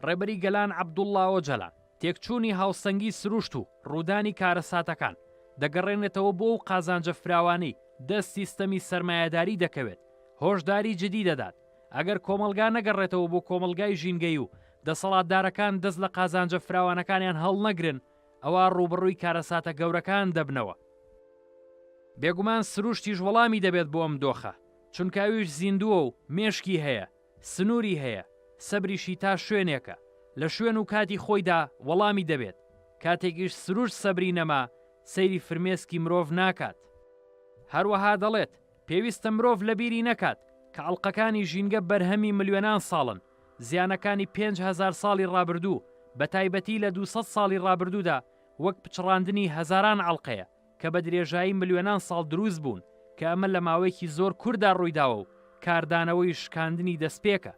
ڕێبەری گەلان عەبدوڵڵا ئۆجەلان تێکچوونی هاوسەنگی سروشت و ڕوودانی کارەساتەکان دەگەڕێنێتەوە بۆ ئەو قازانجە فراوانەی دەست سیستەمی سەرمایەداری دەکەوێت هۆشداری جدی دەدات ئەگەر کۆمەلگا نەگەڕێتەوە بۆ کۆمەلگای ژینگەی و دەسەڵاتدارەکان دەست لە قازانجە فراوانەکانیان هەڵ نەگرن ئەوە ڕوبڕووی کارەساتە گەورەکان دەبنەوە. بێگومان سروشتیش وەڵامی دەبێت بۆ ئەم دۆخە چونکە ئەویش زیندووە و مێشکی هەیە سنووری هەیە سەبریشی تا شوێنێکە لە شوێن و کاتی خۆیدا وەڵامی دەبێت کاتێکیش سروشت سەبری نەما سەیری فرمێسکی مرۆڤ ناکات. هەروەها دەڵێت پێویستە مرۆڤ لە بیری نەکات کە ئەڵقەکانی ژینگە بەرهەمی ملیۆنان ساڵن زیانەکانی 5,000 ساڵی ڕابردوو بە تایبەتی لە 200 ساڵی ڕابردوودا وەک پچڕاندنی هەزاران ئەڵقەیە کە بە درێژایی ملیۆنان ساڵ دروست بوون کە ئەمە لە ماوەیەکی زۆر کووردا ڕوویداوە و کاردانەوەی شکاندنی دەستپێکە.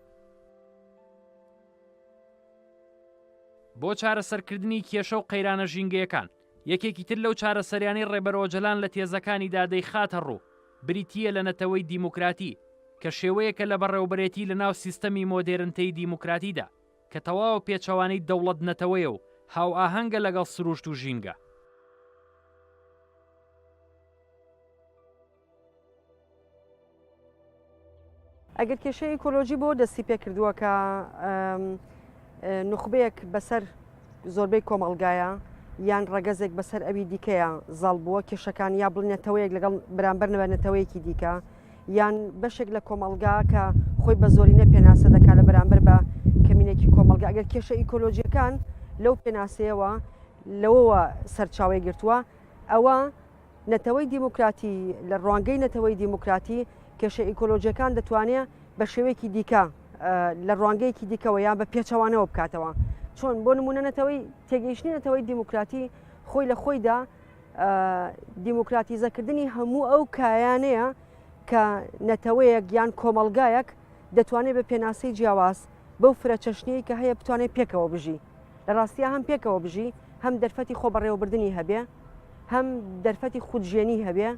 بۆ چارەسەرکردنی کێشە و قەیرانە ژینگەیەکان یەکێکی تر لەو چارەسەریانەی ڕێبەر ئۆجەلان لە تێزەکانیدا دەیخاتە ڕوو بریتیە لە نەتەوەی دیموکراتی کە شێوەیەکە لە بەڕێوەبەرێتی لە ناو سیستەمی مۆدێرنتەی دیموکراتیدا کە تەواو پێچەوانەی دەوڵەت نەتەوەیە و هاو ئاهەنگە لەگەڵ سروشت و ژینگە. ئەگەر کێشەی ئیکۆلۆژی بۆ دەستی پێ کردووە کە نوخبەیەک بەسەر زۆربەی کۆمەڵگایە یان ڕەگەزێک بەسەر ئەوی دیکەیە زاڵ بووە کێشەکان یا بڵنێتەوەیەک لەگەڵ بەرامبەر نەوێنێتەوەیەکی دیکە یان بەشێک لە کۆمەڵگا کە خۆی بە زۆرینە پێناسە دەکات لە بەرامبەر بە کەمینێکی کۆمەڵگا ئەگەر کێشە ئیکۆلۆژیەکان لەو پێناسەیەوە لەوەوە سەرچاوی گرتووە ئەوە نەتەوەی دیموکراتی لە ڕوانگەی نەتەوەی دیموکراتی کێشە ئیکۆلۆژیەکان دەتوانێت بە شێوەیەکی دیکە لە ڕوانگەیەکی دیکەوە یان بە پێچەوانەوە بکاتەوە چۆن بۆ نمونە نەتەوەی تێگەیشتنی نەتەوەی دیموکراتی خۆی لە خۆیدا دیموکراتیزەکردنی هەموو ئەو کایانەیە کە نەتەوەیەک یان کۆمەڵگایەک دەتوانێت بە پێناسەی جیاواز بەو فرەچەشنەیە کە هەیە بتوانێت پێکەوە بژی لە ڕاستیە هەم پێکەوە بژی هەم دەرفەتی خۆ بەڕێوەبردننی هەبێ هەم دەرفەتی خودژێنی هەبێ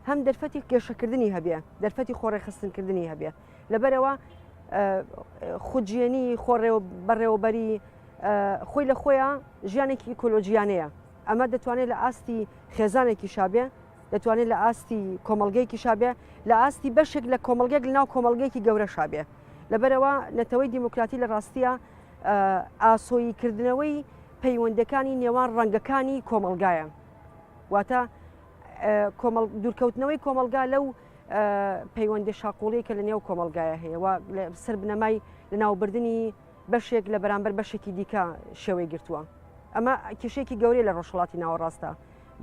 هەم دەرفەتی کێشەکردنی هەبێ دەرفەتی خۆڕێخستنکردنی هەبێ لەبەرەوە خودژێنی بەڕێوەبەری خۆی لە خۆیان ژیانێکی ئیکۆلۆژیانەیە ئەمە دەتوانێت لە ئاستی خێزانێکی شابێ دەتوانێت لە ئاستی کۆمەڵگەیەکی شابێ لە ئاستی بەشێک لە کۆمەڵگەیەک لە ناو کۆمەڵگەیەکی گەورە شابێ لەبەرەوە نەتەوەی دیموکراتی لە ڕاستیە ئاسۆییکردنەوەی پەیوەندەکانی نێوان ڕەنگەکانی کۆمەڵگایە واتە دوورکەوتنەوەی کۆمەڵگا لەو پەیوەندی شاقوڵی کە لە نێو کۆمەڵگایە هەیە و سەر بنەمای لە ناوبردننی بەشێک لە بەرامبەر بەشێکی دیکە شێوەی گرتووە ئەمە کێشەیەکی گەورەی لە ڕۆژهەڵاتی ناوەڕاستە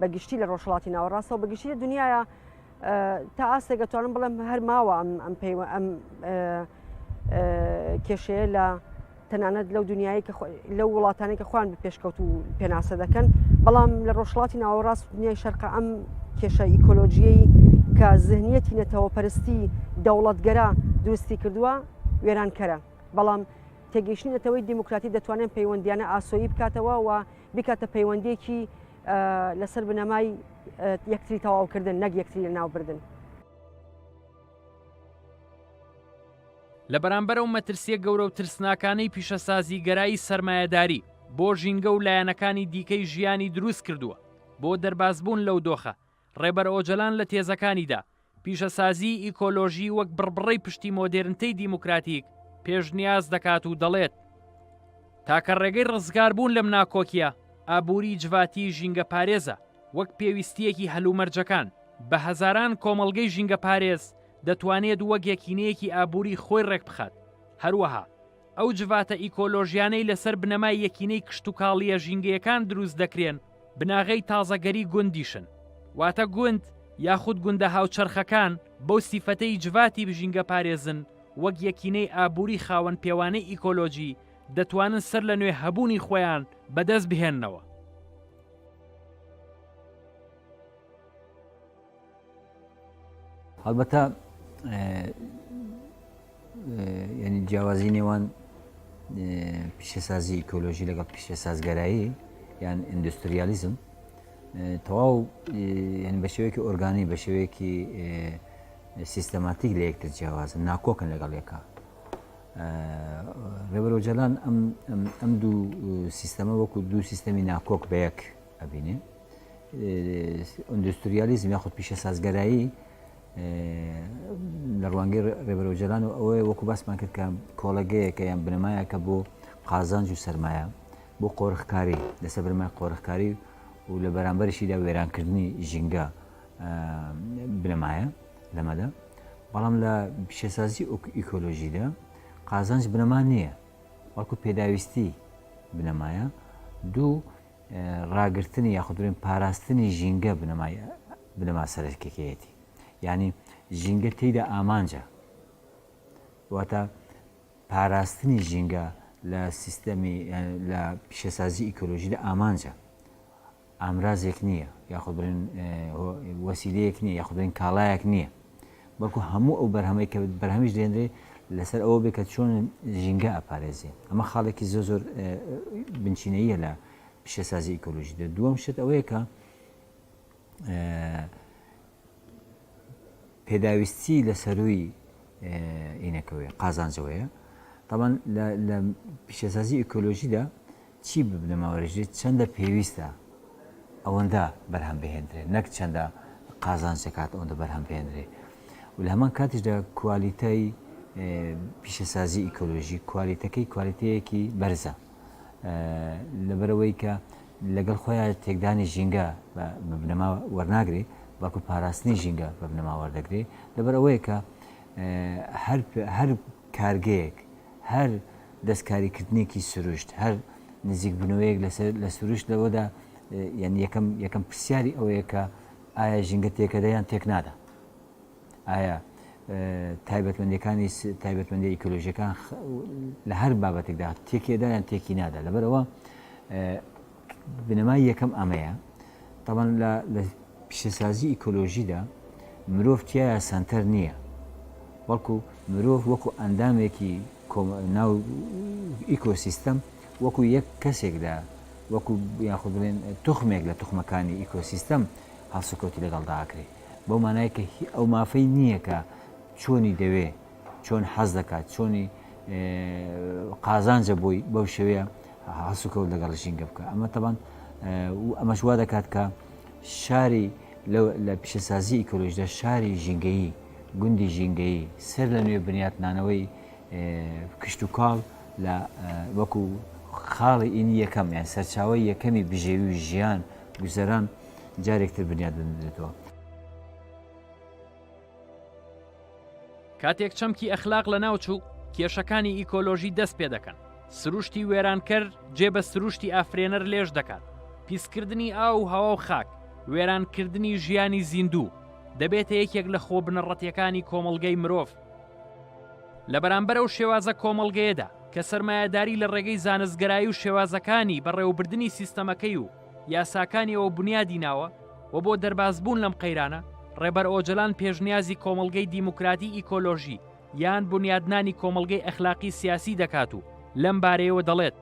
بەگشتی لە ڕۆژهەڵاتی ناوەڕاستە و بەگشتی لە دنیاە تا ئاستێک دەتوانم بڵێم هەر ماوە ئەم کێشەیە لە تەنانەت لەو دنیایی لەو وڵاتانی کە خۆیان پێشکەوت و پێناسە دەکەن بەڵام لە ڕۆژهەڵاتی ناوەڕاست دنیای شەرقە ئەم کێشە ئیکۆلۆژیەی کە ذهنیەتی نەتەوەپەرستی دەوڵەتگەرە دروستی کردووە وێرانکەرە بەڵام تێگەیشتنی نەتەوەی دیموکراتی دەتوانێت پەیوەندیانە ئاسۆیی بکاتەوە و بکاتە پەیوەندێکی لەسەر بنەمای یەکتری تەواوکردن نەک یەکتری لە ناوبردن. لە بەرامبەر ئەو مەترسیە گەورە و ترسناکانەی پیشەسازی گەرایی سەرمایەداری بۆ ژینگە و لایەنەکانی دیکەی ژیانی دروست کردووە بۆ دەربازبوون لەو دۆخە ڕێبەر ئۆجەلان لە تێزەکانیدا پیشەسازی ئیکۆلۆژی وەک بڕبڕەی پشتی مۆدێرنتەی دیموکراتیک پێشنیاز دەکات و دەڵێت تاکە ڕێگەی ڕزگاربوون لەم ناکۆکیە ئابووری جواتی ژینگە پارێزە وەک پێویستیەکی هەلومەرجەکان بە هەزاران کۆمەڵگەی ژینگە پارێز دەتوانێت وەک یەکینەیەکی ئابووری خۆی ڕێک بخات هەروەها ئەو جواتە ئیکۆلۆژیانەی لەسەر بنەمای یەکینەی کشت و کاڵیە ژینگەیەکان دروست دەکرێن بناغەی تازەگەری گوندیشن واتە گوند یاخود گوندە هاوچەرخەکان بەو سیفەتەی جواتی بژینگە پارێزن وەک یەکینەی ئابووری خاوەن پێوانەی ئیکۆلۆژی دەتوانن سەر لە نوێ هەبوونی خۆیان بەدەست بهێننەوە. هەڵبەتە ینی جیاوازی نێوان پیشەسازی ئیکۆلۆژی لەگەڵ پیشەسازگەرایی یان ئیندوستریالیزم تەواو ینی بە شێوەیەکی ئۆرگانی بە شێوەیەکی سیستەماتیک لە یەکتر جیاوازن ناکۆکن لەگەڵ یەکە ڕێبەرۆجەلان ئەم دوو سیستەمە وەکو دوو سیستەمی ناکۆک بە یەک ئەبینێ ئیندوستریالیزم یاخود پیشە سازگەرایی لە ڕوانگەی ڕێبەرۆجەلان و ئەوەیە وەکو باسمان کرد کە کۆڵەگەیەکە یان بنەمایەکە بۆ قازانج و سەرمایە بۆ قۆرخکاری لەسەر بنەمای قۆرخکاری و لە بەرامبەرشیدا وێرانکردنی ژینگە بنەمایە لەمەدا بەڵام لە پیشەسازی ئیکۆلۆژیدا قازانج بنەما نییە وەکو پێداویستی بنەمایە دوو ڕاگررتنی یاخودورین پاراستنی ژینگە بنەما سەرکێکەتی یعنی ژینگە تێیدا ئامانجە واتە پاراستنی ژینگە لە سیستەمی لە پیشەسازی ئیکۆلۆژیدا ئامانجە ئامرازێک نییە یاخود برین وەسیلەیەک نییە یاخودین کاڵایەک نییە بەڵکو هەموو ئەو بەرهەمەی کە بەرهەمیش دێنرێ لەسەر ئەوە بێت کە چۆن ژینگە ئەپارێزێ ئەمە خاڵێکی زۆر بنچینەیە لە پیشەسازی ئیکۆلۆژیدا دووەم شت ئەوەیە کە پێداویستی لە سەروی ئینەکەوەیە قازانجەوەیە تاوان لە پیشەسازی ئیکۆلۆژیدا چی ببنەماوەرەژێت چەندە پێویستە ئەوەندە بەرهەم بهێنرێ نەک چەندە قازانجەکات ئەوەندە بەرهەم بهێنرێ و لە هەمان کاتیشدا کوالیتەی پیشەسازی ئیکۆلۆژی کوالیتەیەکی بەرزە لەبەرەوەی کە لەگەڵ خۆیان تێکدانی ژینگە بە بنەما وەرناگرێ باکو پاراستنی ژینگە بە بنەما وەردەگرێ لەبەر ئەوەیە کە هەر کارگەیەک هەر دەستکاریکردنێکی سروشت هەر نزیک بنەوەیەک لە سروشت لەوەدا یعنی یەکەم پرسیاری ئەوەیە کە ئایا ژینگە تێکەدە یان تێک نادا ئایا تایبەتمەندی ئیکۆلۆژیەکان لە هەر بابەتێکدا تێکێدا یان تێکی نادا لەبەرەوە بنەمای یەکەم ئەمەیە تاوان لە پیشەسازی ئیکۆلۆژیدا مرۆڤ تایە سەنتەر نییە بەڵکو مرۆڤ وەکو ئەندامێکی ناو ئیکۆسیستەم وەکو یەک کەسێکدا وەکو یاخود بڵێن توخمێک لە توخمەکانی ئیکۆسیستەم هەڵسوکەوتی لەگەڵدا ئاکرێ بەو مانایە کە ئەو مافەی نییە کە چۆنی دەوێ چۆن حەز دەکات چۆنی قازانجە بۆی بەو شێوەیە هەسوکەوت لەگەڵ ژینگە بکە ئەمە تەبان ئەمەش وا دەکات کە شاری لە پیشەسازی ئیکۆلۆژیدا شاری ژینگەیی گوندی ژینگەیی سەر لە نوێ بنیاتنانەوەی کشت و کاڵ لە وەکو خاڵی ئینی یەکەم یان سەرچاوی یەکەمی بژێوی ژیان گوزەران جارێکتر بنیاد بدرێتەوە. کاتێک چەمکی ئەخلاق لە ناوچوو کێشەکانی ئیکۆلۆژی دەست پێ دەکەن سروشتی وێرانکەر جێ بە سروشتی ئافرێنەر لێژ دەکات پیسکردنی ئاو و هەوا و خاک وێرانکردنی ژیانی زیندوو دەبێتە یەکێک لە خۆ بنەڕەتیەکانی کۆمەڵگەی مرۆڤ لە بەرامبەر ئەو شێوازە کۆمەڵگەیەدا کە سەرمایەداری لە ڕێگەی زانستگەرایی و شێوازەکانی بەڕێوەبردننی سیستەمەکەی و یاساکانی ئەوە بنیادی ناوە و بۆ دەربازبوون لەم قەیرانە ڕێبەر ئۆجەلان پێشنیازی کۆمەڵگەی دیموکراتی ئیکۆلۆژی یان بنیادنانی کۆمەڵگەی ئەخلاقی سیاسی دەکات و لەم بارەیەوە دەڵێت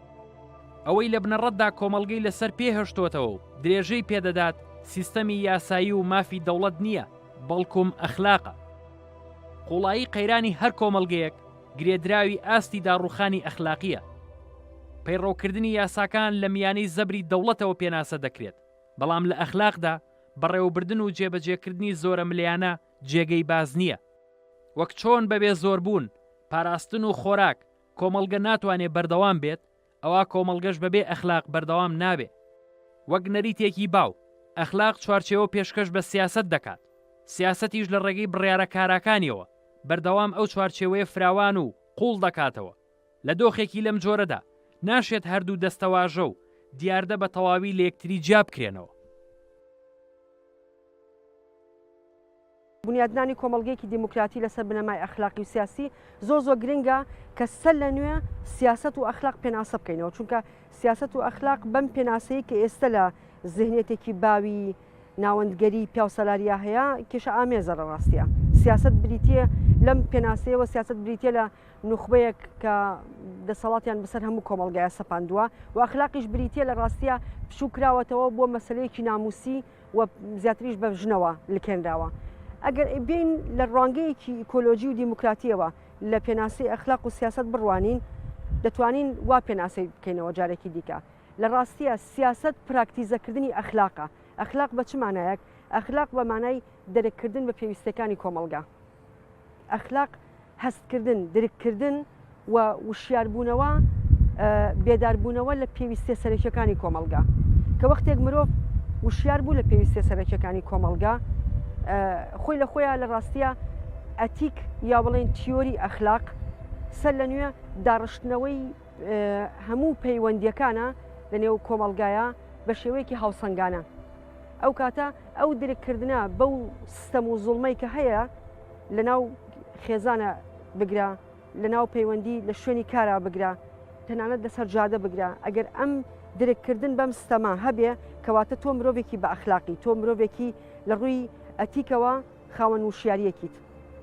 ئەوەی لە بنەڕەتدا کۆمەڵگەی لەسەر پێهێشتوتەوە و درێژەی پێدەدات سیستەمی یاسایی و مافی دەوڵەت نییە بەڵکوم ئەخلاقە قوڵایی قەیرانی هەر کۆمەڵگەیەک گرێدراوی ئاستی داڕوخانی ئەخلاقیە پەیڕەوکردنی یاساکان لە میانەی زەبری دەوڵەتەوە پێناسە دەکرێت بەڵام لە ئەخلاقدا بەڕێوەبردن و جێبەجێکردنی زۆرە ملیانە جێگەی باز نییە وەک چۆن بەبێ زۆربوون پاراستن و خۆراک کۆمەڵگە ناتوانێت بەردەوام بێت ئەوە کۆمەڵگەش بەبێ ئەخلاق بەردەوام نابێت وەک نەریتێکی باو ئەخلاق چوارچێوە پێشکەش بە سیاست دەکات سیاسەتیش لە ڕێگەی بڕیارە کاراکانیەوە بەردەوام ئەو چوارچێوەیە فراوان و قوڵ دەکاتەوە لە دۆخێکی لەم جۆرەدا ناشێت هەردوو دەستەواژە و دیاردە بە تەواوی لە یەکتری جیا بکرێنەوە بنیادنانی کۆمەڵگەیەکی دیموکراتی لەسەر بنەمای ئەخلاقی و سیاسی زۆر گرنگە کە سەر لە نوێ سیاست و ئەخلاق پێناسە بکەینەوە چونکە سیاست و ئەخلاق بەم پێناسەیە کە ئێستا لە زێنێتێکی باوی ناوەندگەری پیاوسەلاریا هەیە کێشە ئامێزە لە ڕاستیە سیاست بریتە لەم پێناسەیەوە سیاست بریتە لە نوخبەیەک کە دەسەڵاتیان بەسەر هەموو کۆمەڵگایە سەپاندووە و ئەخلاقیش بریتە لە ڕاستیە پشوکراوەتەوە بۆ مەسلەیەکی ناموسی و زیاتریش بە ژنەوە لکێنراوە ئەگەر بین لە ڕوانگەیەکی ئیکۆلۆژی و دیموکراتیەوە لە پێناسی ئەخلاق و سیاست بڕوانین دەتوانین وا پێناسی بکەینەوە جارێکی دیکە لە ڕاستیە سیاست پراکتیزەکردنی ئەخلاقە ئەخلاق بە چ مانایەک ئەخلاق بە مانای دەرککردن بە پێویستەکانی کۆمەلگا ئەخلاق هەستکردن درککردن و وشیاربوونەوە بێداربوونەوە لە پێویستە سەرەکیەکانی کۆمەلگا کە وەختێک مرۆڤ وشیار بوو لە پێویستە سەرەکیەکانی کۆمەلگا خۆی لە خۆیان لە ڕاستیە ئەتیک یا بڵێن تیۆری ئەخلاق سەر لە نوێ داڕشتنەوەی هەموو پەیوەندیەکانە لە نێو کۆمەلگایە بە شێوەیەکی هاوسەنگانە ئەو کاتە ئەو درککردە بەو سیستەم و زوڵمەی کە هەیە لە ناو خێزانە بگرا لە ناو پەیوەندی لە شوێنی کارا بگرا تەنانەت لەسەر جادە بگرا ئەگەر ئەم درککردن بەم سیستەما هەبێ کەواتە تۆ مرۆڤێکی بە ئەخلاقی تۆ مرۆڤێکی لە ڕووی ئەتیکەوە خاوەن وشیاریەکیت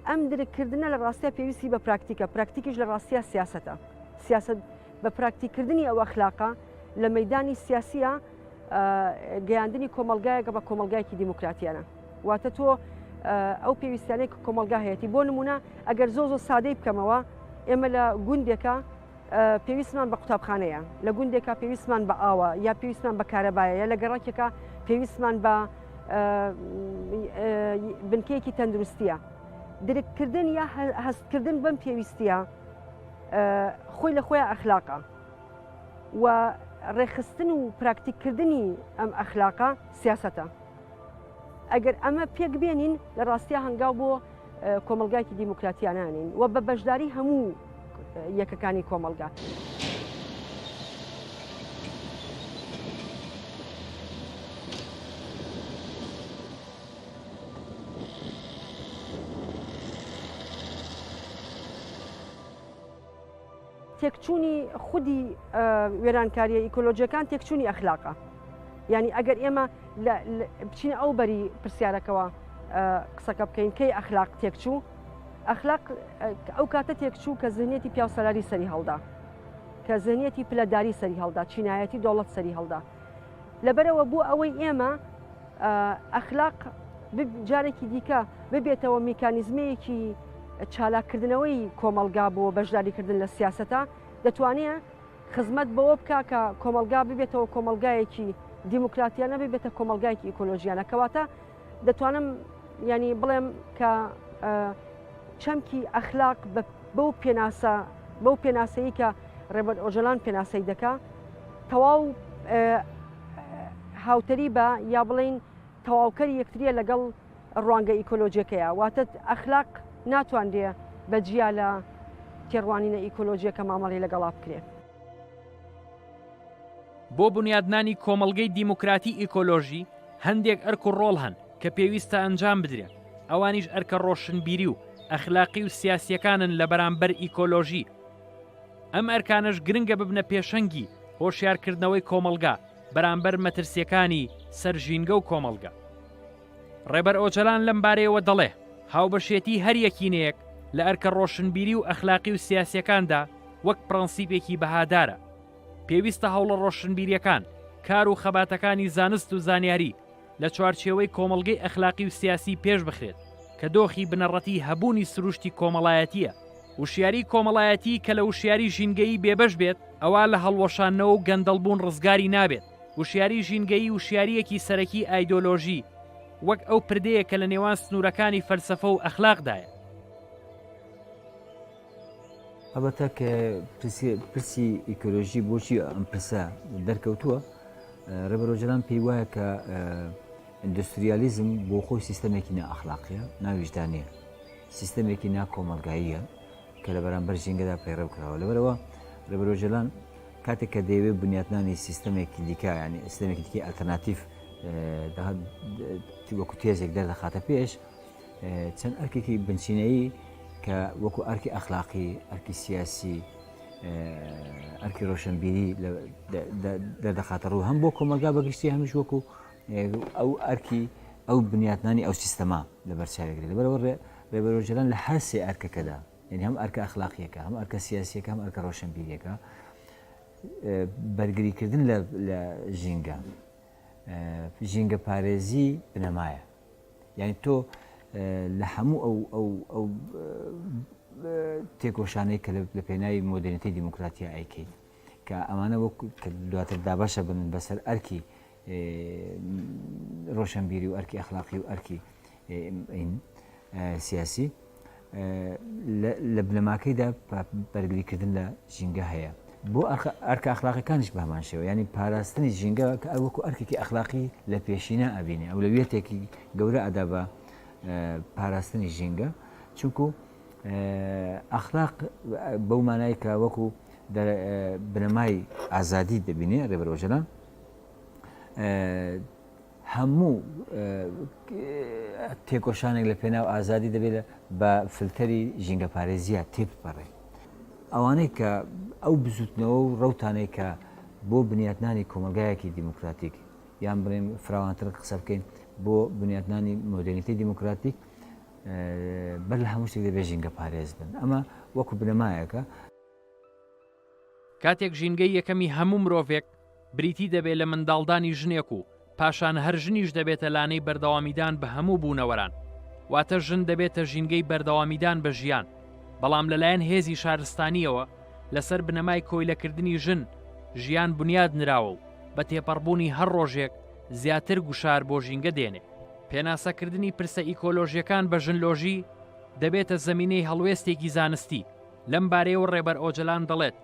ئەم درککردنە لە ڕاستیە پێویستی بە پراکتیکە پراکتیکیش لە ڕاستیە سیاسەتە سیاست بە پراکتیکردنی ئەو ئەخلاقە لە مەدانی سیاسیە گەیاندنی کۆمەلگایەکە بە کۆمەلگایەکی دیموکراتیانە واتە تۆ ئەو پێویستیانەی کە کۆمەلگا هەیەی بۆ نمونە ئەگەر زۆ سادەی بکەمەوە ئێمە لە گوندێکە پێویستمان بە قوتابخانەیە لە گوندێکە پێویستمان بە ئاوە یا پێویستمان بە کارەبایە یا لە گەڕاکێکە پێویستمان بە بنکەیەکی تەندروستیە درککردن یا هەستکردن بەم پێویستیە خۆی لە خۆیان ئەخلاقە و ڕێخستن و پراکتیککردنی ئەم ئەخلاقە سیاسەتە ئەگەر ئەمە پێک بێنین لە ڕاستیە هەنگاو بۆ کۆمەلگایکی دیموکراتیانانین و بە بەشداری هەموو یەکەکانی کۆمەلگا. تێکچوونی خودی وێرانکاریە ئیکۆلۆژیەکان تێکچوونی ئەخلاقە یعنی ئەگەر ئێمە بچینە ئەو بەری پرسیارەکەەوە قسەکە بکەین کەی ئەخلاق تێکچوو ئەخلاق ئەو کاتە تێکچوو کە زنیەتی پیاوسەلاری سەری هەڵدا کە زنیەتی پلەداری سەری هەڵدا چینایەتی دەوڵەت سەری هەڵدا لەبەرەوە بوو ئەوەی ئێمە ئەخلاق جارێکی دیکە ببێتەوە میکانیزمەیەکی چالاکردنەوەی کۆمەلگا بۆ بەشداریکردن لە سیاسەتە دەتوانێت خزمەت بەوە بکە کە کۆمەلگا ببێتەوە کۆمەلگایەکی دیموکراتیانە ببێتە کۆمەلگایەکی ئیکۆلۆژیانە کەواتە دەتوانم ینی بڵێم کە چەمکی ئەخلاق بەو پێناسەیە کە ڕێبەر ئۆژەلان پێناسەی دەکا تەواو هاوتەری بە یا بڵین تەواوکەری یەکتریە لەگەڵ ڕوانگە ئیکۆلۆژیەکەیە واتە ئەخلاق ناتواندێ بەجیا لە تێڕوانینە ئیکۆلۆژیەکە مامەڵی لەگەڵا بکرێت. بۆ بنیادنانی کۆمەلگەی دیموکراتی ئیکۆلۆژی هەندێک ئەرک و ڕۆڵ هەن کە پێویستە ئەنجام بدرێت ئەوانیش ئەرکە ڕۆشنبیری و ئەخلاقی و سیاسیەکانن لە بەرامبەر ئیکۆلۆژی ئەم ئەرکانش گرنگە ببنە پێشەنگی هۆشیارکردنەوەی کۆمەلگا بەرامبەر مەترسیەکانی سەرژینگە و کۆمەلگا. ڕێبەر ئۆجەلان لەم بارەیەوە دەڵێ هاوبەشێتی هەر یەکینەیەک لە ئەرکە ڕۆشنبیری و ئەخلاقی و سیاسیەکاندا وەک پرەنسیپێکی بەهادارە پێویستە هەوڵە ڕۆشنبیریەکان کار و خەباتەکانی زانست و زانیاری لە چوارچێوەی کۆمەلگەی ئەخلاقی و سیاسی پێش بخرێت کە دۆخی بنەڕەتی هەبوونی سروشتی کۆمەڵایەتیە وشیاری کۆمەڵایەتی کە لە وشیاری ژینگەیی بێبەش بێت ئەوە لە هەڵوەشانەوە و گەندەڵبوون ڕزگاری نابێت وشیاری ژینگەیی وشیاریەکی سەرەکی ئایدۆلۆژی وەک ئەو پردەیە کە لە نێوان سنوورەکانی فەلسەفە و ئەخلاقدایە. ئەبەتە کە پرسی ئیکۆلۆژی بۆچی ئەم پرسە دەرکەوتووە ڕێبەر ئۆجەلان پێی وایە کە ئیندستریالیزم بۆ خۆی سیستەمێکی نائەخلاقیە ناویژدانەیە سیستەمێکی ناکۆمەلگاییە کە لە بەرامبەر ژینگەدا پەیڕەو کراوە لەبەرەوە ڕێبەر ئۆجەلان کاتێک کە دەیەوێت بنیادنانی سیستەمێکی دیکە ینی سیستەمێکی دیکە ئەلتەرناتیڤ وەکو تێزێک دەردەخاتە پێش چەند ئەرکێکی بنچینەیی کە وەکو ئەرکی ئەخلاقی ئەرکی سیاسی ئەرکی ڕۆشنبیری دەردەخاتە ڕوو هەم بۆ کۆمەلگا بەگشتی هەمیش وەکو ئەو ئەرکی ئەو بنیادنانی ئەو سیستەما لە بەرچاوێگرێت لەبەرەوە ڕێبەر ئۆجەلان لە هەر سێ ئەرکەکەدا یعنی هەم ئەرکە ئەخلاقیەکە هەم ئەرکە سیاسیەکە هەم ئەرکە ڕۆشنبیریەکە بەرگریکردن لە ژینگە پارێزی بنەمایە یعنی تۆ لە هەموو ئەو تێکۆشانەی کە لە پێناوی مۆدرنیتی دیموکراتیا ئەیکەیت کە ئەمانە دواتر دابەشە بن بەسەر ئەرکی ڕۆشنبیری و ئەرکی ئەخلاقی و ئەرکی سیاسی لە بنەماکەیدا بەرگریکردن لە ژینگە هەیە بۆ ئەرکە ئەخلاقیەکانیش بە هەمان شێوە ینی پاراستنی ژینگە کە وەکو ئەرکێکی ئەخلاقی لە پێشینە ئەبینێ ئەو لەوێتێکی گەورە ئەدا بە پاراستنی ژینگە چونکو ئەخلاق بەو مانای کە وەکو بنەمای ئازادی دەبینێ ڕێبەرۆژەلان هەموو تێکۆشانێک لە پێناو ئازادی دەبێت بە فلتەری ژینگە پارێزیە تێبپەڕێ ئەوانەی کە ئەو بزوتنەوە و ڕەوتانەی کە بۆ بنیاتنانی کۆمەلگایەکی دیموکراتیک یان بڵێن فراوانتر قسە بکەین بۆ بنیاتنانی مۆدرنیتی دیموکراتیک بەر لە هەموو شتێک دەبێت ژینگە پارێز بن ئەمە وەکو بنەمایەکە کاتێک ژینگەی یەکەمی هەموو مرۆڤێک بریتی دەبێت لە منداڵدانی ژنێک و پاشان هەر ژنیش دەبێتە لانەی بەردەوامیدان بە هەموو بوونەوەران واتە ژن دەبێتە ژینگەی بەردەوامیدان بە ژیان بەڵام لەلایەن هێزی شارستانیەوە لەسەر بنەمای کۆیلەکردنی ژن ژیان بنیاد نراوە و بە تێپەڕبوونی هەر ڕۆژێک زیاتر گوشار بۆ ژینگە دێنێ پێناسەکردنی پرسە ئیکۆلۆژیەکان بە ژنلۆژی دەبێتە زەمینەی هەڵوێستێکی زانستی لەم بارەیەوە ڕێبەر ئۆجەلان دەڵێت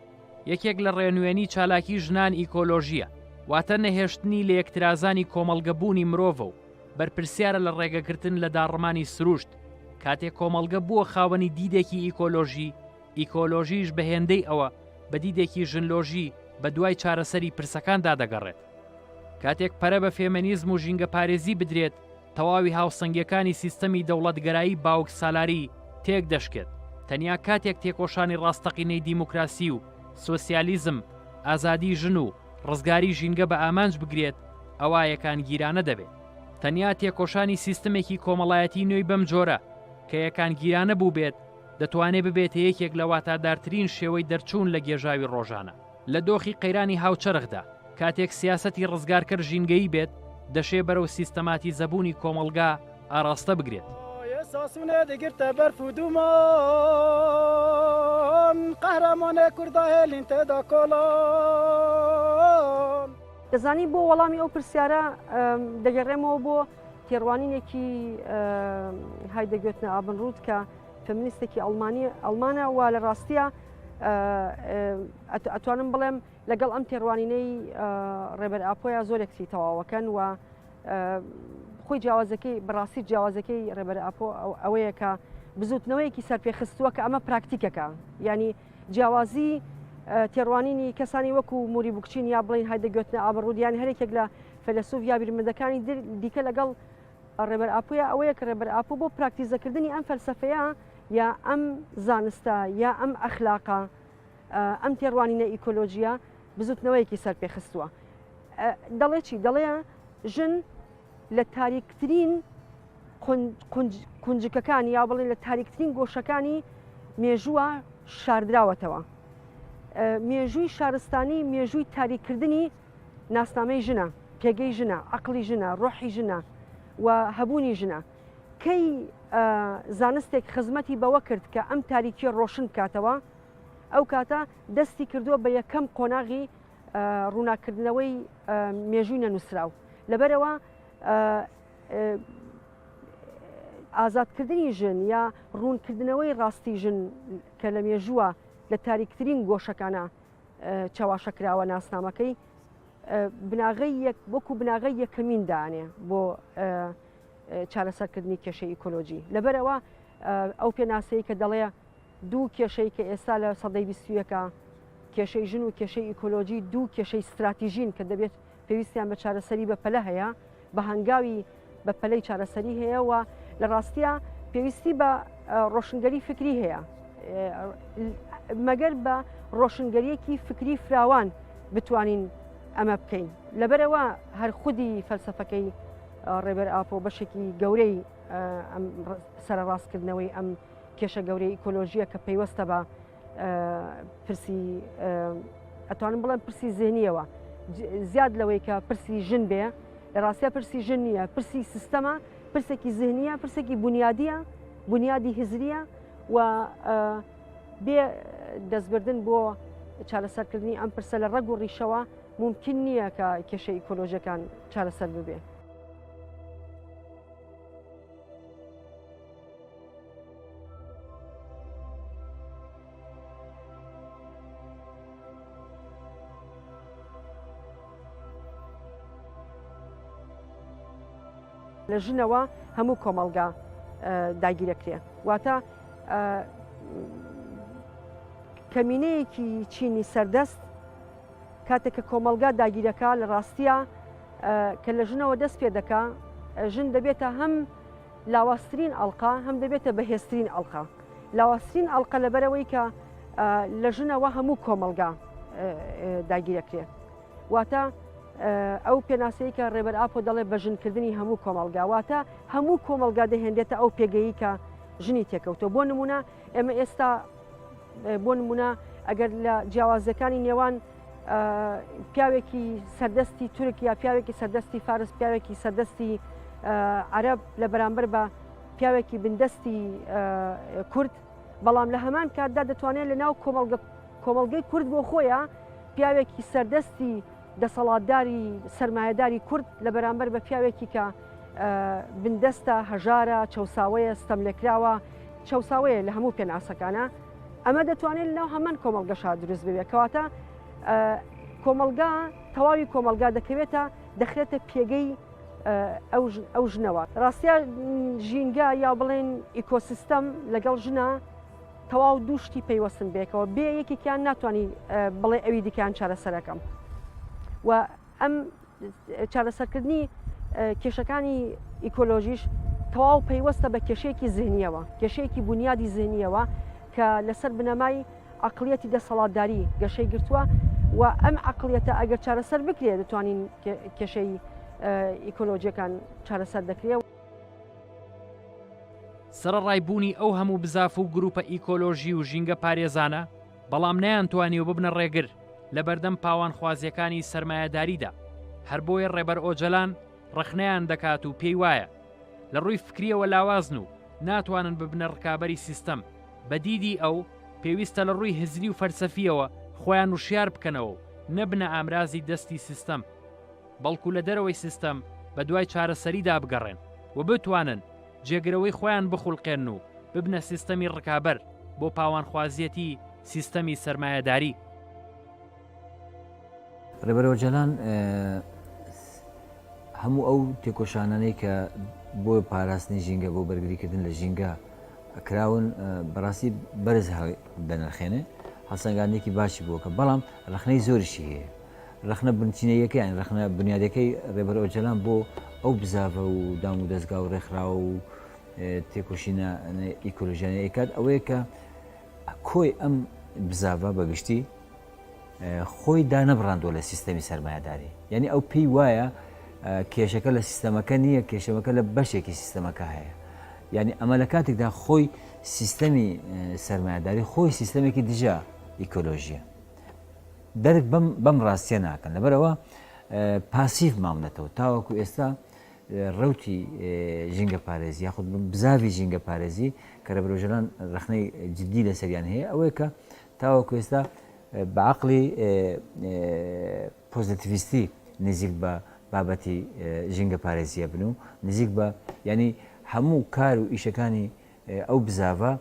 یەکێک لە ڕێنوێنی چالاکی ژنان ئیکۆلۆژیە واتە نەهێشتنی لە یەکترازانی کۆمەڵگەبوونی مرۆڤە و بەرپرسیارە لە ڕێگەگرتن لە داڕمانی سروشت کاتێک کۆمەڵگە بووە خاوەنی دیدێکی ئیکۆلۆژی ئیکۆلۆژیش بە هێندەی ئەوە بە دیدێکی ژنلۆژی بە دوای چارەسەری پرسەکاندا دەگەڕێت کاتێک پەرە بە فێمەنیزم و ژینگە پارێزی بدرێت تەواوی هاوسەنگیەکانی سیستەمی دەوڵەتگەرایی باوک سالاری تێک دەشکێت تەنیا کاتێک تێکۆشانی ڕاستەقینەی دیموکراسی و سۆسیالیزم ئازادی ژن و ڕزگاری ژینگە بە ئامانج بگرێت ئەوە یەکان گیرانە دەبێت تەنیا تێکۆشانی سیستمێکی کۆمەڵایەتی نوێی بەم جۆرە کە یەکان گیرانە بوو بێت دەتوانێت ببێتە یەکێک لە واتادارترین شێوەی دەرچوون لە گێژاوی ڕۆژانە لە دۆخی قەیرانی هاوچەرخدا کاتێک سیاسەتی ڕزگارکرد ژینگەی بێت دەشێ بەرەو سیستەماتی زەبوونی کۆمەلگا ئاراستە بگرێت ساسونه دگرته برف و دومان قهرمان کرده هلین تدا کلان دەزانی بۆ وەڵامی ئەو پرسیارە دەگەڕێمەوە بۆ تێڕوانینێکی هایدەگوێتنە ئابنڕوود کە فەمینیستێکی ئەڵمانە و لە ڕاستیە ئەتوانم بڵێم لەگەڵ ئەم تێڕوانینەی ڕێبەر ئاپۆیە زۆرێکی تەواوەکەن و خۆی جیاوازەکەی بەڕاستی جیاوازەکەی ڕێبەر ئاپۆ ئەوەیە کە بزوتنەوەیەکی سەرپێخستووە کە ئەمە پراکتیکەکە ینی جیاوازی تێڕوانینی کەسانی وەکو موری بوکچین یا بڵین هایدەگوێتنە ئابڕوودیان هەرێکێک لە فەلەسوف یا بیرمەندەکانی دیکە لەگەڵ ڕێبەر ئاپۆیە ئەوەیە کە ڕێبەر ئاپۆ بۆ پراکتیزەکردنی ئەم فەلسەفەیە یا ئەم زانستە یا ئەم ئەخلاقە ئەم تێڕوانینە ئیکۆلۆژیە بزوتنەوەیەکی سەرپێخستووە دەڵێ چی دەڵێ ژن لە تاریکترین کونجکەکانی یا بڵێن لە تاریکترین گۆشەکانی مێژووە شاردراوەتەوە مێژووی شارستانی مێژووی تاریککردنی ناسنامەی ژنە پێگەی ژنە عەقڵی ژنە ڕۆحی ژنە و هەبوونی ژنە کەی زانستێک خزمەتی بەوە کرد کە ئەم تاریکی ڕۆشن بکاتەوە ئەو کاتە دەستی کردووە بە یەکەم قۆناغی ڕووناکردنەوەی مێژووی نەنووسراو لەبەرەوە ئازادکردنی ژن یا ڕوونکردنەوەی ڕاستی ژن کە لە مێژووە لە تاریکترین گۆشەکانە چاواشەکراوە ناسنامەکەی وەکو بناغی یەکەمین دانێ بۆ چارەسەرکردنی کێشەی ئیکۆلۆژی لەبەرەوە ئەو پێناسەیە کە دەڵێ دوو کێشەی کە ئێستا لە سەدەی 21ەکە کێشەی ژن و کێشەی ئیکۆلۆژی دوو کێشەی استراتیژین کە دەبێت پێویستیان بە چارەسەری بە پەلە هەیە بە هەنگاوی بە پەلەی چارەسەری هەیە و لە ڕاستیە پێویستی بە ڕۆشنگەری فکری هەیە مەگەر بە ڕۆشنگەریەکی فکری فراوان بتوانین ئەمە بکەین لەبەرەوە هەر خودی فەلسەفەکەی ڕێبەر ئاپۆ بەشێکی گەورەی سەرڕاستکردنەوەی ئەم کێشە گەورەی ئیکۆلۆژیە کە پەیوەستە بە پرسی ئەتوانم بڵێم پرسی زێنیەوە زیاد لەوەی کە پرسی ژن بێ لە ڕاستیە پرسی ژن نییە پرسی سیستەمە پرسێکی زێنیە پرسێکی بنیادیە بنیادی هزریە و بێ دەستبردن بۆ چارەسەرکردنی ئەم پرسە لە ڕەگ و ڕیشەوە ممکن نییە کە کێشە ئیکۆلۆژیەکان چارەسەر ببێ. لە ژنەوە هەموو کۆمەڵگا داگیرەکرێ واتە کەمینەیەکی چینی سەردەست کاتێک کە کۆمەلگا داگیرەکە لە ڕاستیە کە لە ژنەوە دەست پێ دەکا ژن دەبێتە هەم لاواسترین ئەڵقا هەم دەبێتە بەهێزترین ئەڵقا. لاواسترین ئەڵقە لەبەرەوەی کە لە ژنەوە هەموو کۆمەلگا داگیرەکرێ واتە ئەو پێناسەیە کە ڕێبەر ئاپۆ دەڵێ بە ژنکردنی هەموو کۆمەلگا واتە هەموو کۆمەلگا دەهێنرێتە ئەو پێگەیی کە ژنی تێکەوتەوە. بۆ نمونە ئێمە ئێستا بۆ نمونە ئەگەر لە جیاوازەکانی نێوان پیاوێکی سەردەستی تورک یا پیاوێکی سەردەستی فارس پیاوێکی سەردەستی عەرەب لە بەرامبەر بە پیاوێکی بندەستی کورد بەڵام لە هەمان کاتدا دەتوانێت لە ناو کۆمەلگەی کورد بۆ خۆیە پیاوێکی سەردەستی دەسەڵاتداری سەرمایەداری کورد لە بەرامبەر بە پیاوێکی کە بندەستە هەژارە چەساوەیە ستەملێکراوە چەساوەیە لە هەموو پێناسەکانە ئەمە دەتوانێت لەناو هەمان کۆمەلگەشا دروست ببێت کەواتە کۆمەلگا تەواوی کۆمەلگا دەکەوێتە دەخرێتە پێگەی ئەو ژنەوە. ڕاستیا ژینگە یا بڵێن ئیکۆسیستەم لەگەڵ ژنە تەواو دووشتی پەیوەستن بێکەوە بێ یەکێکیان ناتوانانی بڵێ ئەوی دیکەیان چارەسەرەکەم و ئەم چارەسەرکردنی کێشەکانی ئیکۆلۆژیش تەواو پەیوەستە بە کێشەیەکی زیهنیەوە کێشەیەکی بنیادی زیهنیەوە کە لەسەر بنەمای عەقڵیەتی دەسەڵاتداری گەشەی گرتووە و ئەم عەقڵیەتە ئەگەر چارەسەر بکرێ دەتوانین کێشەی ئیکۆلۆژیەکان چارەسەر دەکرێت. سەرڕایبوونی ئەو هەموو بزاف و گروپە ئیکۆلۆژی و ژینگە پارێزانە بەڵام نەیانتوانی و ببنە ڕێگر لە بەردەم پاوانخوازیەکانی سەرمایەداریدا هەر بۆیە ڕێبەر ئۆجەلان ڕخنەیان دەکات و پێی وایە لە ڕووی فکریەوە لاوازن و ناتوانن ببنە ڕکابەری سیستەم بەدیدی ئەو پێویستە لە ڕووی هزری و فەرسەفیەوە خۆیان وشیار بکەنەوە نەبنە ئامرازی دەستی سیستەم بەڵکو لە دەرەوەی سیستەم بە دوای چارەسەریدا بگەڕێن و بتوانن جێگرەوەی خۆیان بخوڵقێن و ببنە سیستەمی ڕکابەر بۆ پاوانخوازیەتی سیستەمی سەرمایەداری. ڕێبەر ئۆجەلان هەموو ئەو تێکۆشانانەی کە بۆ پاراستنی ژینگە بۆ بەرگریکردن لە ژینگە کراون بەڕاستی بەرز بەنرخێنێ هەڵسەنگاندێکی باشی بووە کە بەڵام ڕخنەی زۆرشی هەیە ڕخنە بنچینەیەکەیان ڕخنە بنیادەکەی ڕێبەر ئۆجەلان بۆ ئەو بزاڤە و دام و دەستگا و ڕێکخراوە و تێکۆشینە ئیکۆلۆژیانە ئەکات ئەوەیە کە کۆی ئەم بزاڤە بەگشتی خۆی دانەبڕاندووە لە سیستەمی سەرمایەداری یعنی ئەو پێی وایە کێشەکە لە سیستەمەکە نییە کێشەکە لە بەشێکی سیستەمەکە هەیە یعنی ئەمە لە کاتێکدا خۆی سیستەمی سەرمایەداری خۆی سیستەمێکی دژە ئیکۆلۆژیە دەرک بەم ڕاستیە ناکەن لەبەرەوە پاسیف مامنێتەوە تاوەکو ئێستا ڕەوتی ژینگە پارێزی یاخود بزاوی ژینگە پارێزی کە ڕێبەر ئۆجەلان ڕخنەی جددی لەسەریان هەیە ئەوەیە کە تاوەکو ئێستا بە عەقڵی پۆزیتیڤیستی نزیک بە بابەتی ژینگە پارێزیە بن و نزیک بە ینی هەموو کار و ئیشەکانی ئەو بزاڤە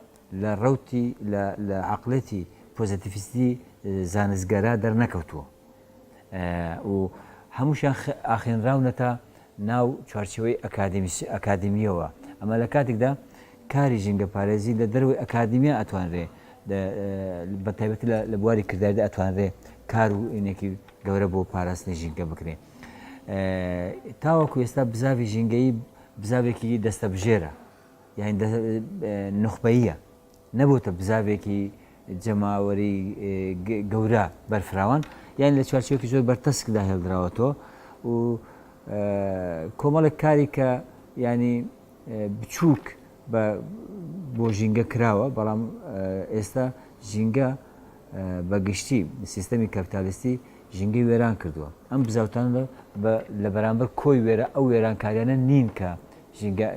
لە ڕەوتی لە عەقڵێتی پۆزیتیڤیستی زانستگەرا دەرنەکەوتووە و هەمووشیان ئاخێنراونەتە ناو چوارچەوەی ئەکادمیەوە ئەمە لە کاتێکدا کاری ژینگە پارێزی لە دەروی ئەکادمیە ئەتوانرێ بە تایبەتی لە بواری کرداریدا ئەتوانرێ کار و ئینێکی گەورە بۆ پاراستنی ژینگە بکرێ تاوەکو ئێستا بزاوی ژینگەیی بزاوێکی دەستە بژێرە یعنی نخبەیە نەبووتە بزاوێکی جەماوەری گەورە بەرفراوان یان لە چوارچێوەکی زۆر بەرتەسکدا هێڵدراوەتەوە و کۆمەڵێک کاری کە ینی بچووک بۆ ژینگە کراوە بەڵام ئێستا ژینگە بەگشتی سیستەمی کەپیتالیستی ژینگەی وێران کردووە ئەم بزاوتانە لە بەرامبەر کۆی وێرە ئەو وێرانکاریانە نین کە ژینگە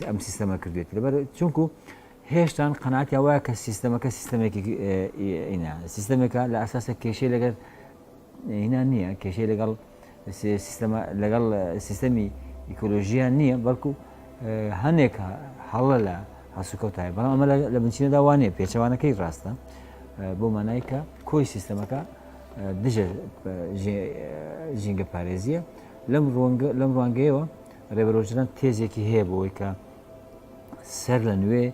ئەم سیستەمە کردوێت لەبەر چونکو هێشتان قەناعەتی وایە کە سیستەمەکە سیستەمێکە لە ئاساسە کێشەی لەگەر هینا نییە کێشەی لەگەڵ سیستەمی ئیکۆلۆژیان نییە بەڵکو هەنێک هەڵە لە هەسوکەوتایە بەڵام ئەمە لە بنچینەدا وانەیە پێچەوانەکەی ڕاستە بۆ مانای کە کۆی سیستەمەکە دژە ژینگە پارێزیە لەم ڕوانگەیەوە ڕێبەرۆژران تێزێکی هەیە بۆەوەی کە سەر لە نوێ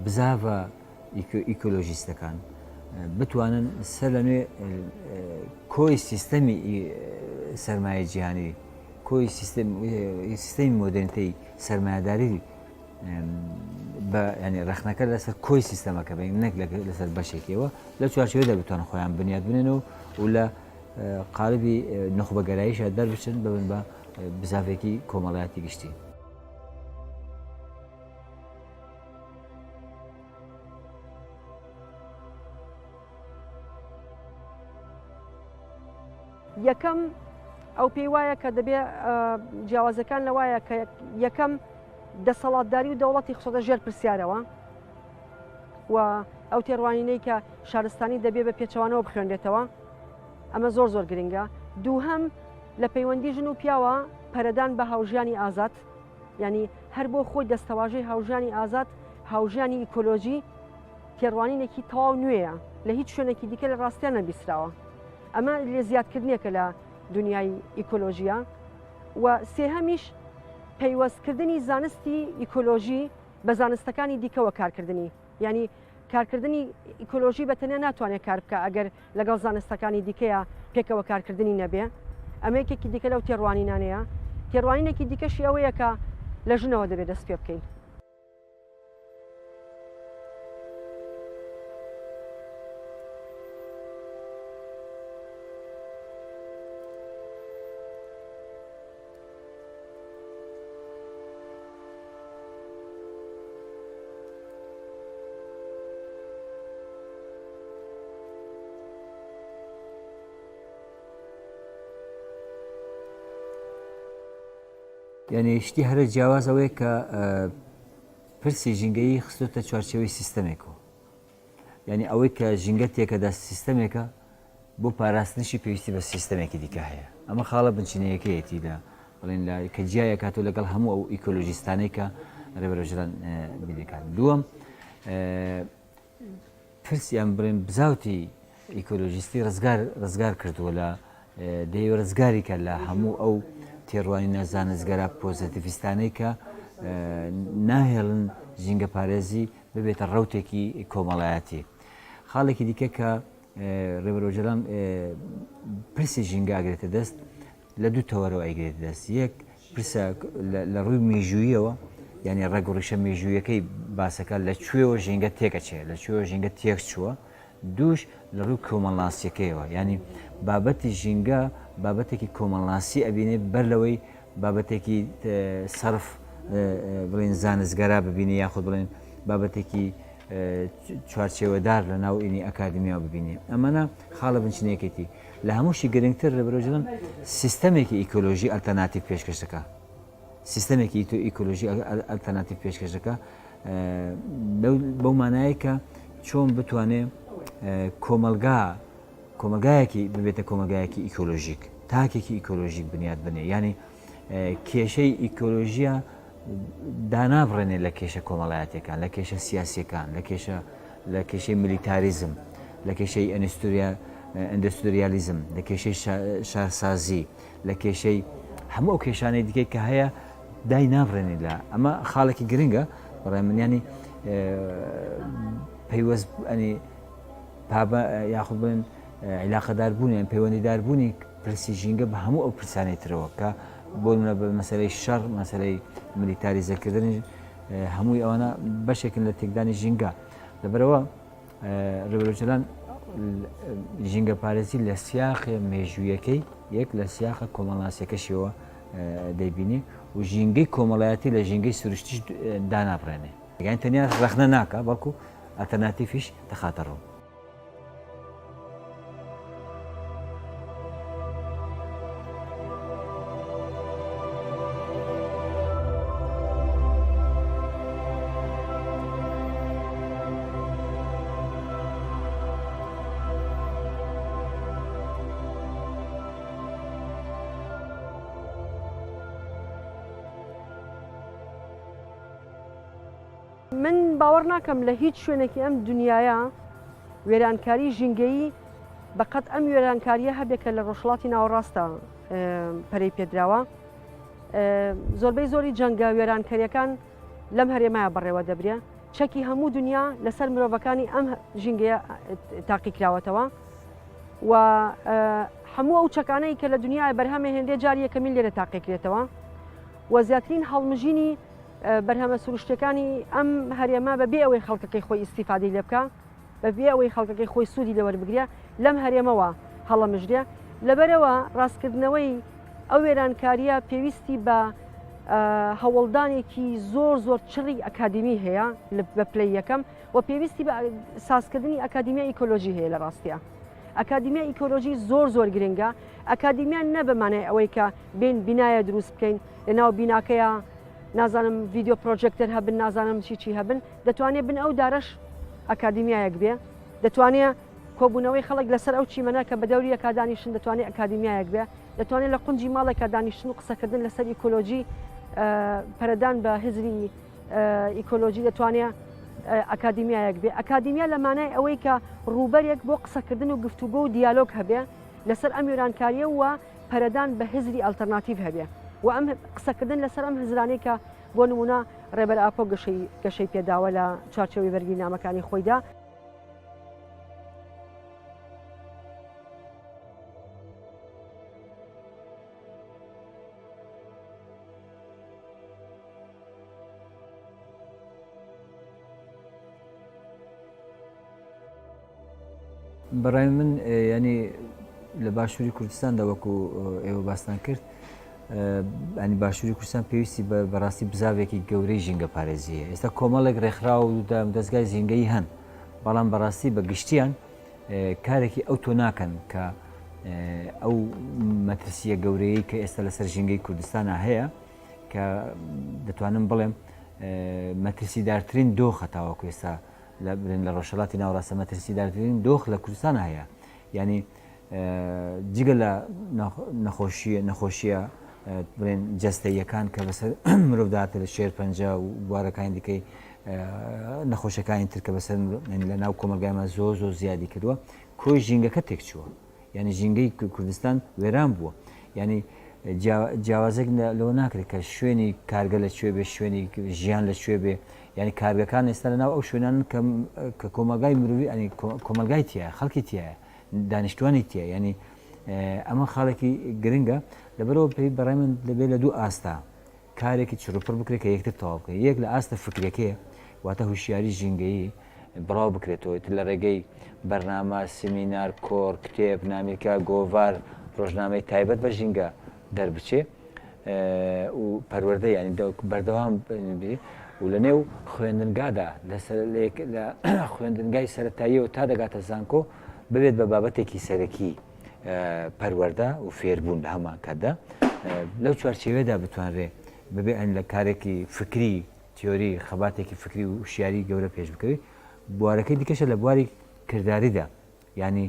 بزاڤە ئیکۆلۆژیستەکان بتوانن سەر لە نوێ کۆی سیستەمی سەرمایە جیهانی کۆی سیستەمی مۆدرنیتەی سەرمایهداری بە ینی ڕخنەکە لەسەر کۆی سیستەمەکە بین نەک لەسەر بەشێکەوە لە چوارچێوەدا بتوان خۆیان بنیاد بنێنەوە و لە قالبی نخبەگەراییشە دەربچن ببن بە بزاڤێکی کۆمەڵایەتی گشتی. یەکەم ئەو پێی وایە کە دەبێ جیاوازەکان لەوایە کە یەکەم دەسەڵاتداری و دەوڵەتی خسۆدە ژێر پرسیارەوە و ئەو تێڕوانینەی کە شارستانی دەبێ بە پێچەوانەوە بخوێنرێتەوە ئەمە زۆر گرنگە. دووهەم لە پەیوەندی ژن و پیاوە پەرەدان بە هاوژیانی ئازاد ینی هەر بۆ خۆی دەستەواژەی هاوژیانی ئازاد هاوژیانی ئیکۆلۆژی تێڕوانینێکی تەواو نوێیە لە هیچ شوێنێکی دیکە لە ڕاستیان نەبیستراوە. ئەمە لێ زیادکردنێکە لە دنیای ئیکۆلۆژیە و سێهەمیش پەیوەستکردنی زانستی ئیکۆلۆژی بە زانستەکانی دیکەوە کارکردنی ینی کارکردنی ئیکۆلۆژی بەتەنیا ناتوانێت کار بکە ئەگەر لەگەڵ زانستەکانی دیکەیە پێکەوە کارکردنی نەبێ. ئەمە یەکێکی دیکە لەو تێڕوانینانەیە. تێڕوانینێکی دیکەشی ئەوەیە کە لە ژنەوە دەبێت دەست پێ بکەین. یعنی شتی هەرە جیاوازەوەی کە پرسی ژینگەی خستۆتە چوارچێوەی سیستەمێکەوە ینی ئەوەی کە ژینگە تێکەدا سیستەمێکە بۆ پاراستنیشی پێویستی بە سیستەمێکی دیکە هەیە. ئەمە خاڵە بنچینەیەکەیەتی لە بڵێن کە جیایە کاتۆ لەگەڵ هەموو ئەو ئیکۆلۆژیستانەی کە ڕێبەرۆژران بیدەکات. دووەم پرسیان بڵێن بزاوتی ئیکۆلۆژیستی ڕزگار کردووە لە دەیوە ڕزگاری کە لە هەموو ئەو تێڕوانینە زانستگەرە پۆزتیڤیستانەی کە ناهێڵن ژینگە پارێزی ببێتە ڕەوتێکی کۆمەڵایەتی. خاڵێکی دیکە کە ڕێبەرۆژەران پرسی ژینگە ئاگرێتە دەست لە دوو تەوەرەوە ئەیگرێتە دەست. یەک پرسە لە ڕووی مێژوویەوە ینی ڕێگەڕیشە مێژوویەکەی باسەکە لە کوێوە ژینگە تێکەچێت لە کوێوە ژینگە تێک چووە. دووش لە ڕووی کۆمەڵناسیەکەیەوە ینی بابەتی ژینگە بابەتێکی کۆمەڵناسی ئەبینێت بەر لەوەی بابەتێکی سەرف بڵێن زانستگەرا ببینی یاخود بڵێن بابەتێکی چوارچێوەدار لە ناو ئینی ئەکادمیاوە ببینێ. ئەمەە خاڵە بنچینەکەیەتی لە هەمووشی گرنگتر ڕێبەرۆژران سیستەمێکی ئیکۆلۆژی ئەلتەرناتیڤ پێشکەشەکە سیستەمێکی ئیکۆلۆژی ئەلتەرناتیڤ پێشکەشەکە بەو مانایە کە چۆن بتوانێت کۆمەلگایەکی ببێتە کۆمەلگایەکی ئیکۆلۆژیک تاکێکی ئیکۆلۆژیک بنیاد بنێ ینی کێشەی ئیکۆلۆژیە دانابڕێنێ لە کێشە کۆمەڵایەتەکان لە کێشە سیاسیەکان لە کێشەی میلیتاریزم لە کێشەی ئەندستریالیزم لە کێشەی شارسازی لە کێشەی هەموو ئەو کێشانەی دیکەی کە هەیە دای نابڕێنێ لە ئەمە خاڵێکی گرنگە بەڕێ من ینی پەیوەست ئەنی یاخود بن عیلاقەداربوونیان پەیوەندیداربوونی پرسی ژینگە بە هەموو ئەو پرسانەی ترەوە کە بۆ منە بە مەسەلەی شەڕ مەسەلەی میلیتاریزەکردنی هەمووی ئەوانە بەشێکن لە تێکدانی ژینگە. لەبەرەوە ڕێبەرۆژەران ژینگە پارێزی لە سیاقی مێژوویەکەی یەک لە سیاقە کۆمەڵناسیەکەشیەوە دەیبینی و ژینگەی کۆمەڵایەتی لە ژینگەی سروشتیش دانابڕێنێ یان تەنیا ڕەخنە ناکە بەڵکو ئەلتەرناتیڤیش دەخاتە ڕوو. من باوەڕ ناکەم لە هیچ شوێنێکی ئەم دنیاە وێرانکاری ژینگەیی بەقەت ئەم وێرانکاریە هەبێکە لە ڕۆژهەڵاتی ناوەڕاستە پەرەی پێدراوە. زۆربەی زۆری جەنگە وێرانکاریەکان لەم هەرێمایە بەڕێوە دەبرێ. چەکی هەموو دنیا لەسەر مرۆڤەکانی ئەم ژینگەیە تاقیکراوەتەوە و هەموو ئەو چەکانەی کە لە دنیای بەرهەمە هێندێ جاری یەکەمین لێرە تاقیکرێتەوە و زیاترین هەڵمژینی بەرهەمە سروشتەکانی ئەم هەرێمە بەبێ ئەوەی خەڵکەکەی خۆی ئیسیفادەی لێ بکە، بەبێ ئەوەی خەڵکەکەی خۆی سوودی لەوەربگرێ لەم هەرێمەوە هەڵەمژرێ. لەبەرەوە ڕاستکردنەوەی ئەو وێرانکاریە پێویستی بە هەوڵدانێکی زۆر چڕی ئەکادمی هەیە بە پلەی یەکەم و پێویستی بە سازکردنی ئەکادمیە ئیکۆلۆژی هەیە لە ڕاستیە. ئەکادمیە ئیکۆلۆژی زۆر گرنگە. ئەکادمیان نەبمانێ ئەوەی کە بین بینایە دروست بکەین لەناو بیناکەیە نازانم ڤیددیۆ پرۆژێکتەر هەبن نازانم چی هەبن، دەتوانێت بن ئەو دارەش ئەکادمیایەک بێ، دەتوانێت کۆبوونەوەی خەڵک لەسەر ئەو چیمەنە کە بە دەوری ئەکا دانیشتن دەتوانێت ئەکادمیایەک بێ، دەتوانێت لە قونجی ماڵێکە دانیشتن و قسەکردن لەسەر ئیکۆلۆژی پەرەدان بە هزری ئیکۆلۆژی دەتوانێت ئەکادمیایەک بێ. ئەکادمیا لەمانای ئەوەی کە ڕووبەرێک بۆ قسەکردن و گفتوگۆ و دیالۆگ هەبێ لەسەر ئەم وێرانکاریە و پەرەدان بە هزری ئەلتەرناتیڤ هەبێ و ئەم قسەکردن لەسەر ئەم هزرانەی کە بۆ نمونە ڕێبەر ئاپۆ گەشەی پێداوە لە چارچەوەی بەرگرینامەکانی خۆیدا. بەڕای من ینی لە باشووری کوردستاندا وەکو ئێوە باستان کرد ئەنی باشووری کوردستان پێویستی بەڕاستی بزاوێکی گەورەی ژینگە پارێزیە. ئێستا کۆمەڵێک ڕێکخرا و دەستگای ژینگەی هەن، بەڵام بەڕاستی بە گشتیان کارێکی ئەو تۆ ناکەن کە ئەو مەترسیە گەورەیەی کە ئێستا لەسەر ژینگەی کوردستانە هەیە کە دەتوانم بڵێم مەترسیدارترین دۆخە تاوەکو ئێستا لە ڕۆژهەڵاتی ناوەڕاستە مەترسیدارترین دۆخ لە کوردستانە هەیە. ینی جگە لە نەخۆشیە بڵێن جەستەییەکان کە بەسەر مرۆڤداتە لە شێرپەنجە و بوارەکانی دیکەی نەخۆشەکانی ترکە بەسەر لە ناو کۆمەلگایمە زۆر زیادی کردووە، کۆی ژینگەکە تێک چووە. ینی ژینگەی کوردستان وێران بووە. ینی جیاوازێک لەوە ناکرێت کە شوێنی کارگە لەکوێ بێ، شوێنی ژیان لەکوێ بێ. ینی کارگەکان ئێستا لەناو ئەو شوێنان کە کۆمەلگای مرۆڤی ئەنی کۆمەلگای تایە، خەڵکی تایە، دانیشتوانی تایە. ینی ئەمە خاڵێکی گرنگە. لەبەرەوە پێی بەڕای من دەبێت لە دوو ئاستا کارێکی چڕوپڕ بکرێت کە یەکتر تەواو بکرێت. یەک لە ئاستە فکرەکەیە واتە هوشیاری ژینگەیی بڕاو بکرێتەوە لە ڕێگەی بەرنامە، سیمینار، کۆر، کتێب، نامێکە، گۆڤار، ڕۆژنامەی تایبەت بە ژینگە دەربچێ و پەروەردە ینی بەردەوام و لە نێو خوێندنگادا لە خوێندنگای سەرەتاییەوە تا دەگاتە زانکۆ ببێت بە بابەتێکی سەرەکی پەروەردە و فێربوون لە هەمان کاتدا لەو چوارچێوەیەدا بتوانرێ ببێ لە کارێکی فکری تیۆری خەباتێکی فکری و وشیاری گەورە پێش بکەوێت. بوارەکەی دیکەشە لە بواری کردداریدا، ینی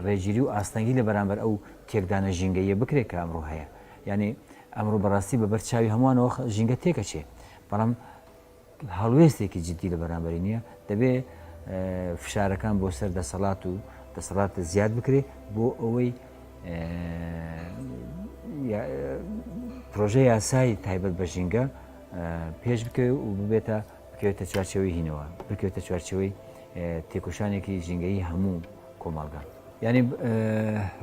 ڕێگیری و ئاستەنگی لە بەرامبەر ئەو تێکدانە ژینگەیە بکرێت کە ئەمڕۆ هەیە. ینی ئەمڕۆ بەڕاستی بە بەرچاوی هەمووانەوە ژینگە تێکەچێ، بەڵام هەڵوێستێکی جددی لە بەرامبەری نییە. دەبێت فشارەکان بۆ سەر دەسەڵات و دەسەڵات زیاد بکرێت بۆ ئەوەی پرۆژە یاسایی تایبەت بە ژینگە پێش بکەوێت و ببێتە بکەوێتە چوارچێوەی هینەوە، بکەوێتە چوارچێوەی تێکۆشانێکی ژینگەیی هەموو کۆمەڵگە. ینی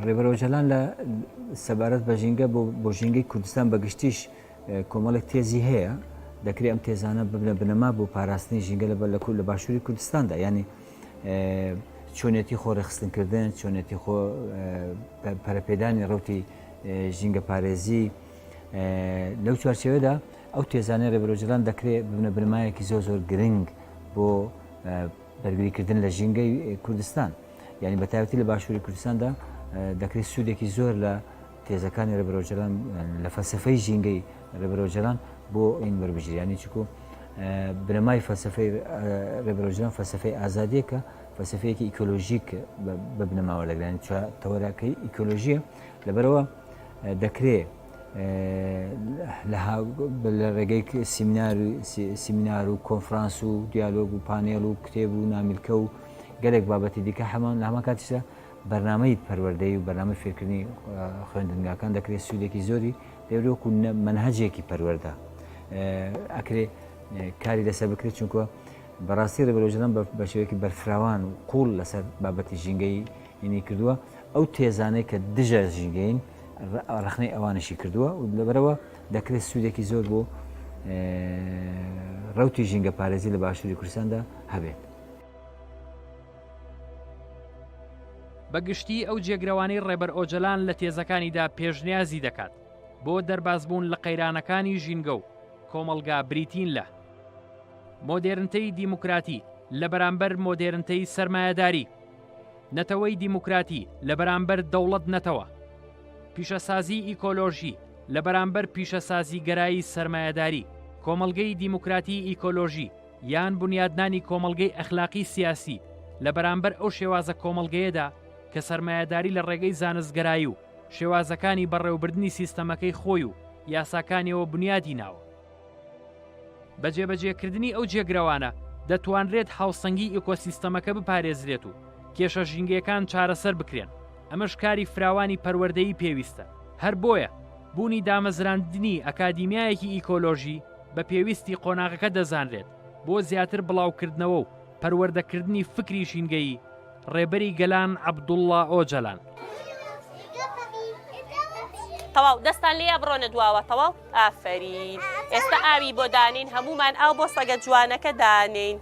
ڕێبەرۆجەلان لە سەبارەت بە ژینگە بۆ ژینگەی کوردستان بەگشتیش کۆمەڵێک تێزی هەیە. دەکرێت ئەم تێزانە ببنە بنەما بۆ پاراستنی ژینگە لە باشووری کوردستاندا. ینی چۆنێتی خۆڕێخستنکردن، چۆنێتی خۆ پەرەپێدانی ڕوتی ژینگە پارێزی لەو چوارچێوەدا ئەو تێزانەی ڕێبەرۆجەلان دەکرێت ببنە بنەمایەکی زۆر گرنگ بۆ بەرگریکردن لە ژینگەی کوردستان. ینی بە تایبەتی لە باشووری کوردستاندا دەکرێت سوودێکی زۆر لە تێزەکانی ڕێبەرۆجەلان لە فەلسەفەی ژینگەی ڕێبەرۆجەلان بۆ این وەربژێری. ینی چکو بنەمای فەلسەفەی ڕێبەرۆجەلان فەلسەفەی ئازادیەکە، فەلسەفەیەکی ئیکۆلۆژیک بە بنەماوە لەگرانی تەوەراکەی ئیکۆلۆژیە. لەبەرەوە دەکرێت لە ڕێگەی سیمینار و کۆنفرانس و دیالۆگ و پانێڵ و کتێب و نامیلکە و گەلێک بابەتی دیکە هەمان لە هەمان کاتیشدا بەرنامەی پەروەردەی و بەرنامەی فێرکردنی خوێندنگاکان دەکرێت سوودێکی زۆری دەورۆک و منهەجێکی پەروەردە ئەکرێ کاری لەسەر بکرێت چونکە بەڕاستی ڕێبەرۆژەدان بە شێوەیەکی بەرفراوان و قوڵ لەسەر بابەتی ژینگەی اینی کردووە ئەو تێزانەی کە دژە ژینگەین ڕخنەی ئەوانشی کردووە و لەبەرەوە دەکرێت سوودێکی زۆر بۆ ڕەوتی ژینگە پارێزی لە باشووری کوردستاندا هەبێت. بەگشتی ئەو جێگرەوانەی ڕێبەر ئۆجەلان لە تێزەکانیدا پێشنیازی دەکات بۆ دەربازبوون لە قەیرانەکانی ژینگە و کۆمەڵگا بریتین لە مۆدێرنتەی دیموکراتی لە بەرامبەر مۆدێرنتەی سەرمایەداری، نەتەوەی دیموکراتی لە بەرامبەر دەوڵەت نەتەوە، پیشەسازی ئیکۆلۆژی لە بەرامبەر پیشەسازی گەرایی سەرمایەداری، کۆمەڵگەی دیموکراتی ئیکۆلۆژی یان بنیادنانی کۆمەڵگەی ئەخلاقی سیاسی لە بەرامبەر ئەو شێوازە کۆمەڵگەیەدا کە سەرمایەداری لە ڕێگەی زانستگەرایی و شێوازەکانی بەڕێوەبردننی سیستەمەکەی خۆی و یاساکانیەوە بنیادی ناوە. بە جێبەجێکردنی ئەو جێگرەوانە دەتوانرێت هاوسەنگی ئیکۆسیستەمەکە بپارێزرێت و کێشە ژینگەکان چارەسەر بکرێن. ئەمەش کاری فراوانی پەروەردەیی پێویستە. هەر بۆیە بوونی دامەزراندنی ئەکادیمیایەکی ئیکۆلۆژی بە پێویستی قۆناغەکە دەزانرێت بۆ زیاتر بڵاوکردنەوە و پەروەردەکردنی فکری ژینگەیی ڕێبەری گەلان عەبدوڵڵا ئۆجەلان. تەواو دەستان لێ بڕۆنە دواوە تەواو ئافەرین. ئێستا ئاوی بۆ دانین هەمومان ئاو بۆ سەگە جوانەکە دانین.